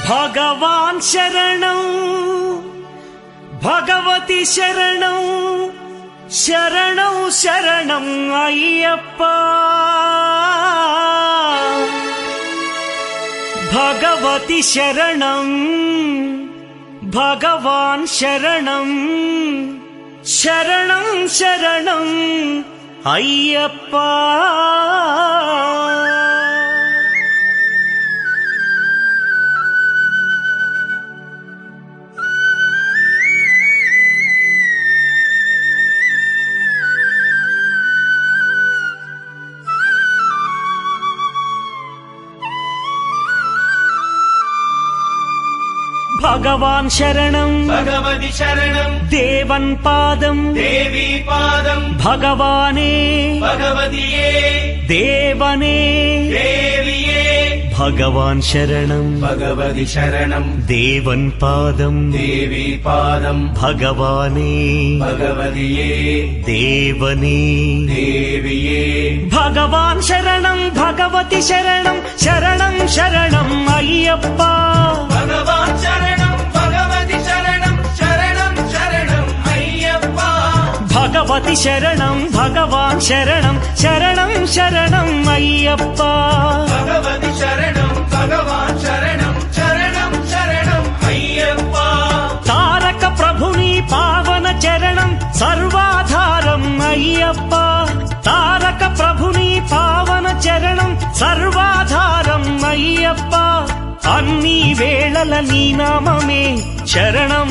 భగవాన్ శరణం భగవతి శరణం శరణం శరణం అయ్యప్ప భగవతి శరణం భగవాన్ శరణం శరణం శరణం అయ్యప్ప భగవాన్ శరణం భగవతి శరణం దేవన్ పాదం దేవీ పాదం భగవానే భగవతియే దేవనే దేవియే భగవాన్ శరణం భగవతి శరణం దేవన్ పాదం దేవీ పాదం భగవానే భగవతియే దేవనే దేవియే భగవాన్ శరణం భగవతి శరణం శరణం శరణం అయ్యప్ప భగవాన్ శరణం భగవతి శరణం శరణం శరణం అయ్యప్ప భగవతి శరణం భగవాన్ శరణం శరణం శరణం అయ్యప్ప భగవతి శరణం భగవాన్ శరణం శరణం శరణం అయ్యప్ప తారక ప్రభుని పావన చరణం సర్వాధారం అయ్యప్ప తారక ప్రభుని పావన చరణం సర్వాధారం అయ్యప్ప అన్ని వేళల నీ నామమే శరణం